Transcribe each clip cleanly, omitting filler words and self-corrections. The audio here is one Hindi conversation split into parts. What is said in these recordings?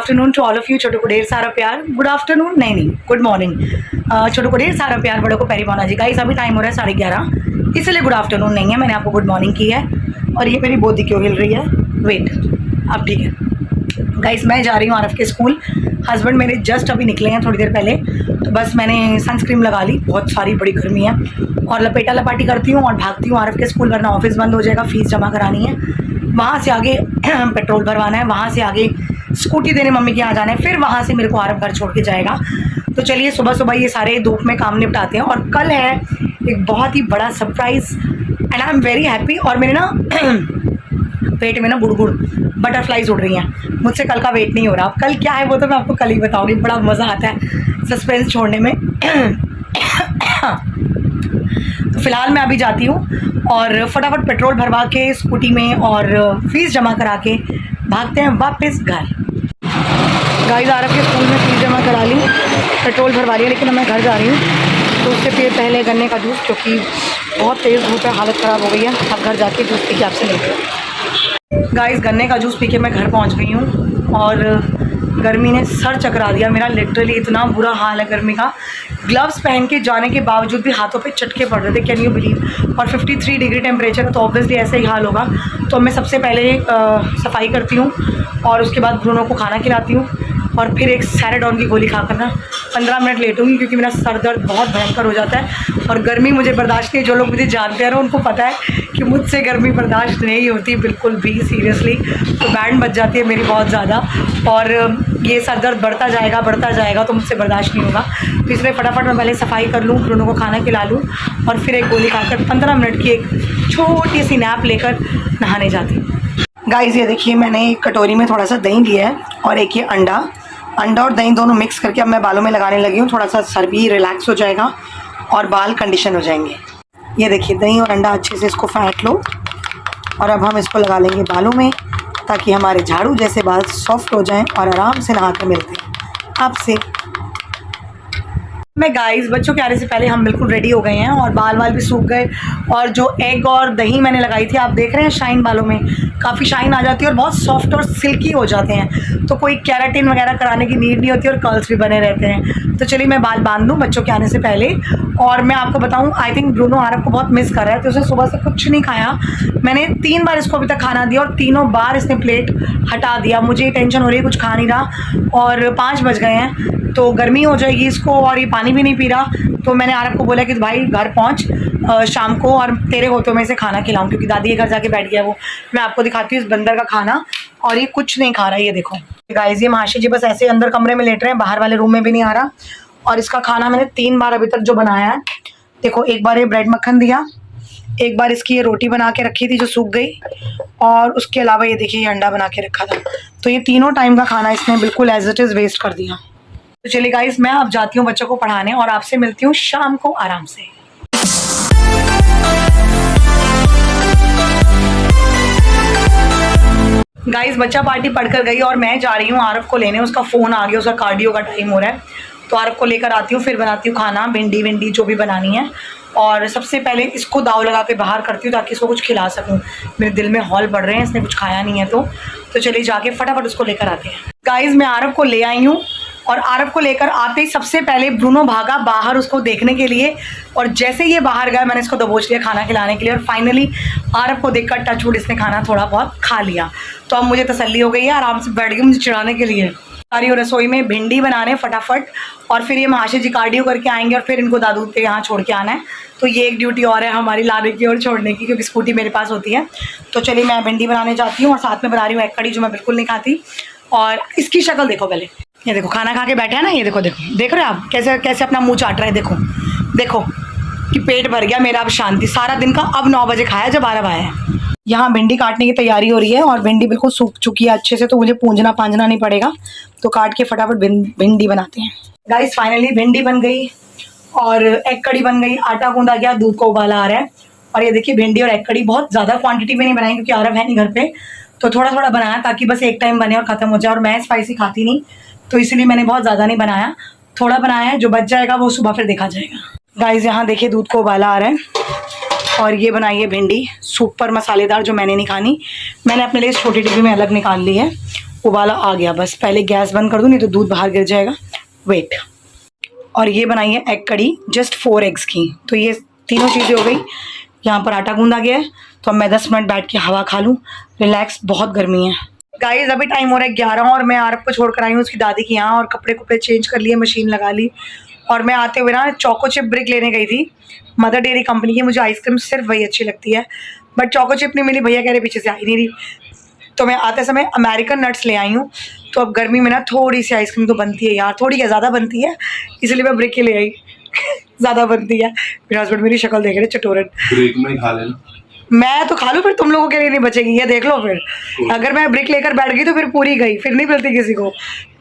Afternoon to all of you. छोटों को ढेर सारा प्यार। गुड आफ्टरनून नहीं, गुड मॉर्निंग। छोटों को ढेर सारा प्यार, बड़ों को पैरी मोना जी। गाइस अभी टाइम हो रहा है 11:30, इसलिए गुड आफ्टरनून नहीं है, मैंने आपको गुड मॉर्निंग की है। और ये मेरी बोदी क्यों हिल रही है? वेट, अब ठीक है। गाइस मैं जा रही हूँ आरफ के स्कूल। हस्बैंड मेरे जस्ट अभी निकले हैं थोड़ी देर पहले, तो बस मैंने सनस्क्रीन लगा ली, बहुत सारी बड़ी गर्मी है, और लपेटा लपाटी करती हूँ और भागती हूँ आरफ के स्कूल, वरना ऑफिस बंद हो जाएगा। फीस जमा करानी है, वहाँ से आगे पेट्रोल भरवाना है, वहाँ से आगे स्कूटी देने मम्मी के यहाँ जाना है, फिर वहाँ से मेरे को आरफ घर छोड़ के जाएगा। तो चलिए सुबह सुबह ये सारे धूप में काम निपटाते हैं। और कल है एक बहुत ही बड़ा surprise and I am very happy. और मेरे ना पेट में ना गुड़ बटरफ्लाइज उड़ रही हैं, मुझसे कल का वेट नहीं हो रहा। अब कल क्या है वो तो मैं आपको कल ही बताऊँगी, बड़ा मज़ा आता है सस्पेंस छोड़ने में। तो फिलहाल मैं अभी जाती हूँ और फटाफट पेट्रोल भरवा के स्कूटी में और फीस जमा करा के भागते हैं वापस घर। गाइस आरफ के स्कूल में फीस जमा करा ली, पेट्रोल भरवा लिया, लेकिन अब मैं घर जा रही हूँ। तो उससे फिर पहले गन्ने का जूस, क्योंकि बहुत तेज़ धूप है, हालत ख़राब हो गई है। अब घर जाके जूस पी के आपसे मिलते हैं। गाइस गन्ने का जूस पी के मैं घर पहुँच गई हूँ और गर्मी ने सर चकरा दिया मेरा। लिटरली इतना बुरा हाल है गर्मी का। ग्लव्स पहन के जाने के बावजूद भी हाथों पे चटके पड़ रहे थे, कैन यू बिलीव। और 53 डिग्री टेम्परेचर है, तो ऑब्वियसली ऐसे ही हाल होगा। तो मैं सबसे पहले सफाई करती हूँ और उसके बाद ब्रूनो को खाना खिलाती हूँ, और फिर एक सैराडॉन की गोली खाकर ना 15 मिनट लेटूंगी, क्योंकि मेरा सर दर्द बहुत भयंकर हो जाता है और गर्मी मुझे बर्दाश्त नहीं। जो लोग मुझे जानते हैं ना उनको पता है कि मुझसे गर्मी बर्दाश्त नहीं होती बिल्कुल भी, सीरियसली। तो बैंड बज जाती है मेरी बहुत ज़्यादा, और ये सर दर्द बढ़ता जाएगा तो मुझसे बर्दाश्त नहीं होगा। तो इसलिए फटाफट मैं पहले सफाई कर लूँ, ब्रूनो को खाना खिला लूँ, और फिर एक गोली खाकर 15 मिनट की एक छोटी सी नैप लेकर नहाने जाती हूँ। गाइस ये देखिए, मैंने एक कटोरी में थोड़ा सा दही लिया है और एक ये अंडा और दही दोनों मिक्स करके अब मैं बालों में लगाने लगी हूँ। थोड़ा सा सर भी रिलैक्स हो जाएगा और बाल कंडीशन हो जाएंगे। ये देखिए दही और अंडा अच्छे से इसको फेंट लो, और अब हम इसको लगा लेंगे बालों में, ताकि हमारे झाड़ू जैसे बाल सॉफ्ट हो जाएं और आराम से नहा कर मिलते हैं आपसे। मैं गाइस बच्चों के आने से पहले हम बिल्कुल रेडी हो गए हैं और बाल भी सूख गए। और जो एग और दही मैंने लगाई थी, आप देख रहे हैं शाइन बालों में काफ़ी शाइन आ जाती है और बहुत सॉफ्ट और सिल्की हो जाते हैं। तो कोई केराटिन वगैरह कराने की नीड नहीं होती और कर्ल्स भी बने रहते हैं। तो चलिए मैं बाल बांध दूँ बच्चों के आने से पहले। और मैं आपको बताऊँ, आई थिंक ब्रूनो आरफ को बहुत मिस कर रहा है, तो उसने सुबह से कुछ नहीं खाया। मैंने 3 बार इसको अभी तक खाना दिया और तीनों बार इसने प्लेट हटा दिया। मुझे टेंशन हो रही है, कुछ खा नहीं रहा और 5 बज गए हैं, तो गर्मी हो जाएगी इसको, और ये पानी भी नहीं पी रहा। तो मैंने आरफ को बोला कि भाई घर पहुंच शाम को, और तेरे होते मैं इसे खाना खिलाऊं, क्योंकि दादी के घर जाके बैठ गया वो। मैं आपको दिखाती हूँ इस बंदर का खाना, और ये कुछ नहीं खा रहा है। ये देखो गाइस, ये महाशी जी बस ऐसे अंदर कमरे में लेट रहे हैं, बाहर वाले रूम में भी नहीं आ रहा। और इसका खाना मैंने 3 बार अभी तक जो बनाया है, देखो एक बार ये ब्रेड मक्खन दिया, एक बार इसकी ये रोटी बना के रखी थी जो सूख गई, और उसके अलावा ये देखिए ये अंडा बना के रखा था। तो ये तीनों टाइम का खाना इसने बिल्कुल एज इट इज़ वेस्ट कर दिया। तो चलिए गाइस, मैं अब जाती हूँ बच्चों को पढ़ाने और आपसे मिलती हूँ शाम को आराम से। गाइस बच्चा पार्टी पढ़कर गई और मैं जा रही हूँ आरफ को लेने। उसका फ़ोन आ गया, उसका कार्डियो का टाइम हो रहा है, तो आरफ को लेकर आती हूँ, फिर बनाती हूँ खाना, भिंडी जो भी बनानी है। और सबसे पहले इसको दाव लगा के बाहर करती हूँ, ताकि इसको कुछ खिला सकूँ। मेरे दिल में हॉल पड़ रहे हैं, इसने कुछ खाया नहीं है। तो चलिए जाके फटाफट उसको लेकर आते हैं। गाइस मैं आरफ को ले आई हूँ, और आरफ को लेकर आते ही सबसे पहले ब्रूनो भागा बाहर उसको देखने के लिए, और जैसे ये बाहर गया मैंने इसको दबोच लिया खाना खिलाने के लिए। और फाइनली आरफ को देखकर टचवुड इसने खाना थोड़ा बहुत खा लिया। तो अब मुझे तसल्ली हो गई है, आराम से बैठ गई मुझे चिढ़ाने के लिए। सारी रसोई में भिंडी बनाने फटाफट, और फिर ये महाशय जी कार्डियो करके आएंगे और फिर इनको दादू के यहाँ छोड़ के आना है। तो ये एक ड्यूटी और है हमारी, लाने की और छोड़ने की, क्योंकि स्कूटी मेरे पास होती है। तो चलिए मैं भिंडी बनाने जाती हूँ, और साथ में बना रही हूँ एग कड़ी, जो मैं बिल्कुल नहीं खाती। और इसकी शक्ल देखो पहले, ये देखो खाना खा के बैठा है ना, ये देखो देख रहे हो आप कैसे अपना मुंह चाट रहा है। देखो कि पेट भर गया मेरा, अब शांति। सारा दिन का अब 9 बजे खाया जब आरफ आया है। यहाँ भिंडी काटने की तैयारी हो रही है, और भिंडी बिल्कुल सूख चुकी है अच्छे से, तो मुझे पूंजना पांजना नहीं पड़ेगा। तो काट के फटाफट भिंडी बनाते हैं। गाइस फाइनली भिंडी बन गई और एग कड़ी बन गई। आटा गूंदा गया, दूध को उबाला आ रहा है। और ये देखिए भिंडी और एग कड़ी बहुत ज़्यादा क्वांटिटी में नहीं बनाई, क्योंकि आरफ है नहीं घर पे, तो थोड़ा थोड़ा बनाया, ताकि बस एक टाइम बने और ख़त्म हो जाए। और मैं स्पाइसी खाती नहीं, तो इसलिए मैंने बहुत ज़्यादा नहीं बनाया, थोड़ा बनाया है। जो बच जाएगा वो सुबह फिर देखा जाएगा। गाइस यहाँ देखिए दूध को उबाला आ रहा है, और ये बनाई है भिंडी सुपर मसालेदार, जो मैंने नहीं खानी। मैंने अपने लिए छोटी डिब्बी में अलग निकाल ली है। उबाला आ गया, बस पहले गैस बंद कर दूँ नहीं तो दूध बाहर गिर जाएगा। वेट। और ये बनाई है एग कड़ी, जस्ट 4 एग्स की। तो ये तीनों चीज़ें हो गई। यहाँ पर आटा गूंदा गया है, तो अब मैं 10 मिनट बैठ के हवा खा लूँ, रिलैक्स। बहुत गर्मी है गाइस। अभी टाइम हो रहा है 11 और मैं आरव को छोड़ कर आई हूँ उसकी दादी के यहाँ, और कपड़े कुपड़े चेंज कर लिए, मशीन लगा ली। और मैं आते हुए ना चोको चिप ब्रिक लेने गई थी, मदर डेयरी कंपनी की। मुझे आइसक्रीम सिर्फ वही अच्छी लगती है, बट चोको चिप नहीं मिली। भैया कह रहे पीछे से आई नहीं रही, तो मैं आते समय अमेरिकन नट्स ले आई हूँ। तो अब गर्मी में ना थोड़ी सी आइसक्रीम तो बनती है यार, थोड़ी क्या ज़्यादा बनती है, इसलिए मैं ब्रिक ही ले आई। ज़्यादा बनती है। मेरे हस्बैंड मेरी शक्ल देख रहे चटोरन। ब्रेक में खा लेना। मैं तो खा लूँ, फिर तुम लोगों के लिए नहीं बचेगी, ये देख लो। फिर अगर मैं ब्रिक लेकर बैठ गई तो फिर पूरी गई, फिर नहीं मिलती किसी को,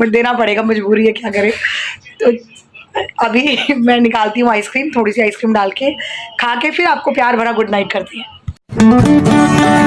बट देना पड़ेगा, मजबूरी है, क्या करें। तो अभी मैं निकालती हूँ आइसक्रीम, थोड़ी सी आइसक्रीम डाल के खा के फिर आपको प्यार भरा गुड नाइट करती है।